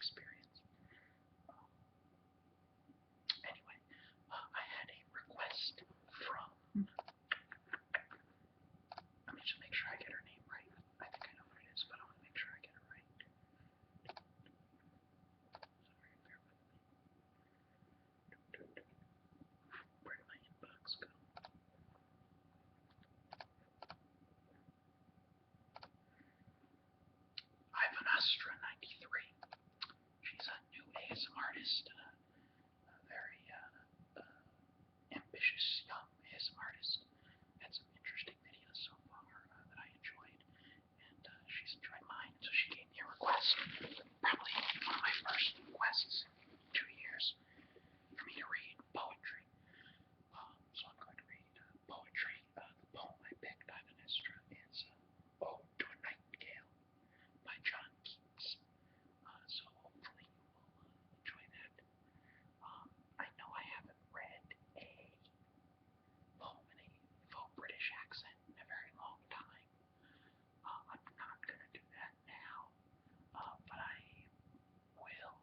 experience. Anyway, I had a request from. Let me just make sure I get her name right. I think I know what it is, but I want to make sure I get it right. Sorry, bear with me. Where did my inbox go? Ivan Astra 93. She's a new ASM artist, a very ambitious young ASM artist. Had some interesting videos so far that I enjoyed, and she's enjoyed mine, so she gave me a request. Probably one of my first requests in 2 years for me to read poetry. So I'm going to read poetry. The poem I picked, Ivan Astra, is Ode to a Nightingale by John Keats. So hopefully you will enjoy that. I know I haven't read a poem in a faux British accent in a very long time. I'm not going to do that now, but I will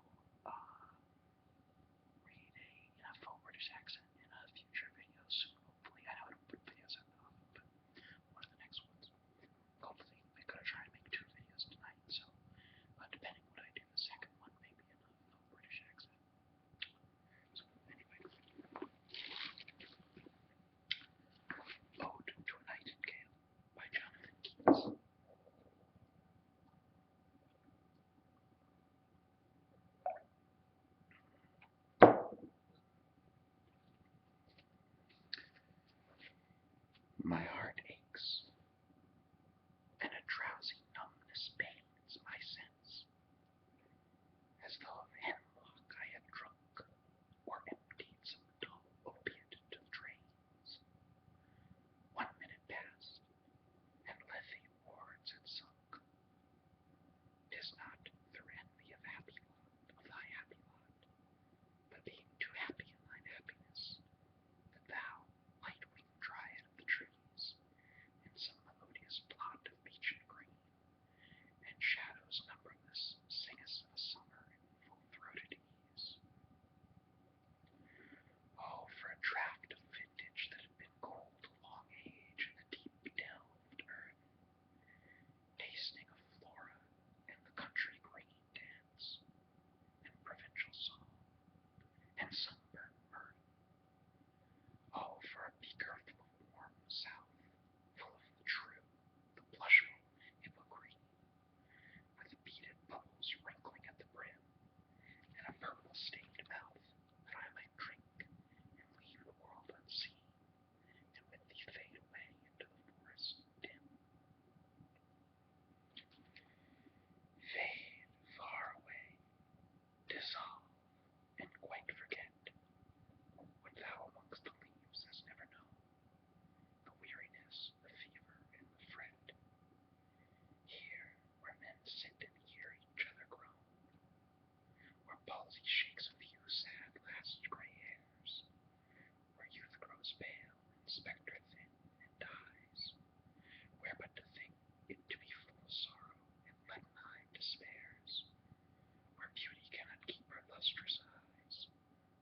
read in a faux British accent in a future video soon, hopefully. I know I don't put videos out that often, but one of the next ones. Hopefully, I'm going to try to make 2 videos tonight, so depending what I do, the second one may be in a faux British accent. So anyway, Ode to a Nightingale by Jonathan Keats. My heart aches, and a drowsy numbness pains my sense, as though of hemlock I had drunk, or emptied some dull opiate to the drains. 1 minute passed, and Lethe wards had sunk. 'Tis not through envy of thy happy lot, but being too happy in thine happiness, that thou, light-winged dryad of the trees, in some melodious plot of beechen green, and shadows numberless, singest of a summer in full-throated ease. Oh, for a draught of vintage that had been cold a long age in the deep-delved earth, tasting of flora and the country green dance, and provincial song, and sunburnt mirth. Oh, for a beaker full of warm south, full of the true, the blushful hippocrene, with beaded bubbles wrinkling at the brim, and a purple stained mouth, that I might drink, and leave the world unseen, and with thee fade away into the forest dim. Fade far away, dissolve, and quite forget what thou amongst the leaves hast never known, the weariness, the fever, and the fret. Here, where men sit and hear each other groan, where palsy shakes a few sad last grey hairs, where youth grows pale and spectre thin and dies, where but to think it to be full of sorrow and leaden-eyed despairs, where beauty cannot keep her lustrous eyes,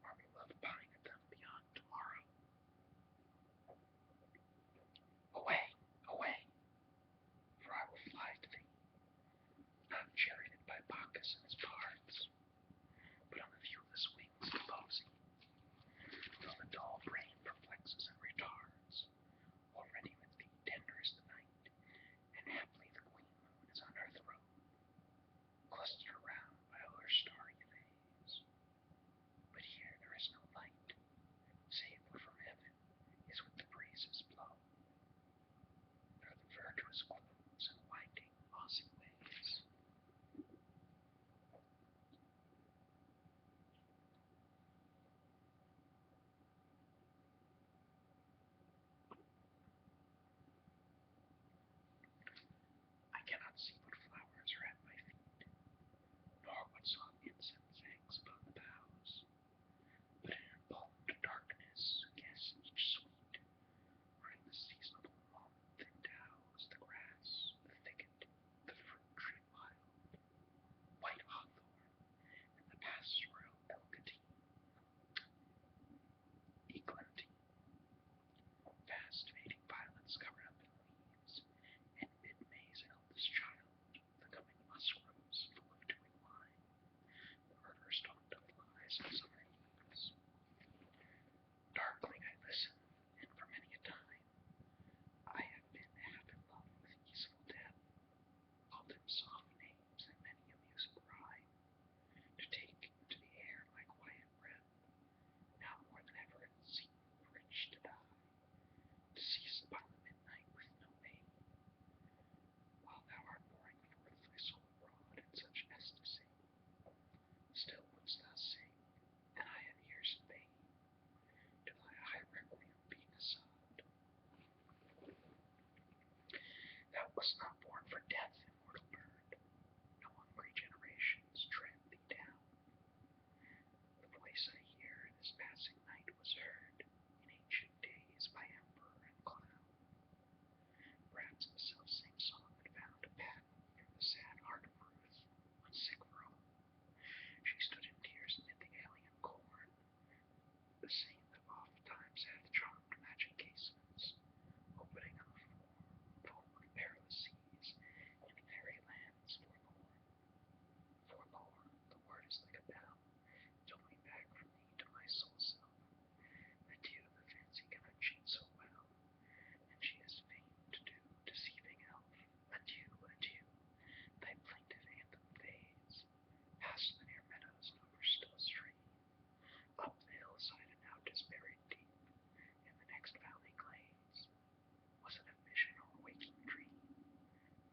or we love pine at them beyond tomorrow. Away, away, for I will fly to thee, not charioted by Bacchus and his bards, but on the viewless wings of poesy, though the dull brain perplexes and retards. Already with thee tender is the night, and haply the queen moon is on her throne, clustered around by all her starry fays. Was not born for death, immortal bird. No hungry generations tread thee down. The voice I hear this passing night was heard in ancient days by emperor and clown. Perhaps the self-same song had found a path through the sad heart of Ruth on sick Rome. She stood in tears amid the alien corn, the same that oft times hath charmed magic casements, opening on the foam of perilous seas in fairy lands forlorn. Forlore, the word is like a bell, tolling back from me to my soul self. Adieu, the fancy cannot cheat so well, and she is fain to do deceiving elf. Adieu, adieu, thy plaintive anthem fades, past the near meadows and over still stream, up the hillside and out is buried deep, in the next valley glades. Was it a vision or a waking dream?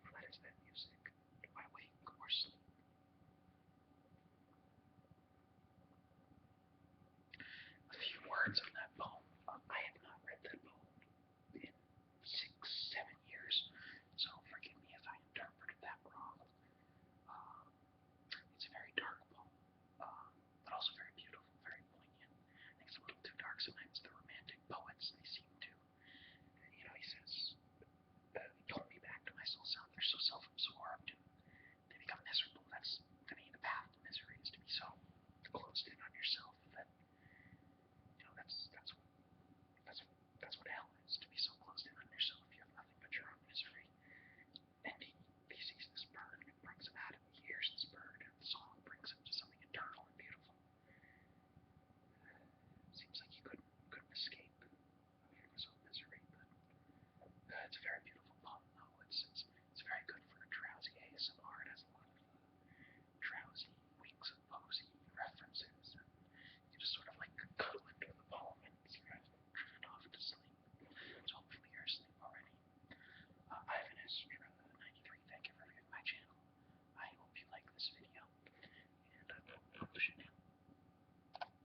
Fled is that music, do I wake or sleep? A few words on that poem. I have not read that poem in 6, 7 years, so forgive me if I interpreted that wrong. Um, it's a very dark poem, but also very beautiful, very poignant. I think it's a little too dark sometimes. The romantic poets, they seem to, he says, told me back to my soul self. They're so self-absorbed and they become miserable. That's, to me, the path to misery is to be so closed in on yourself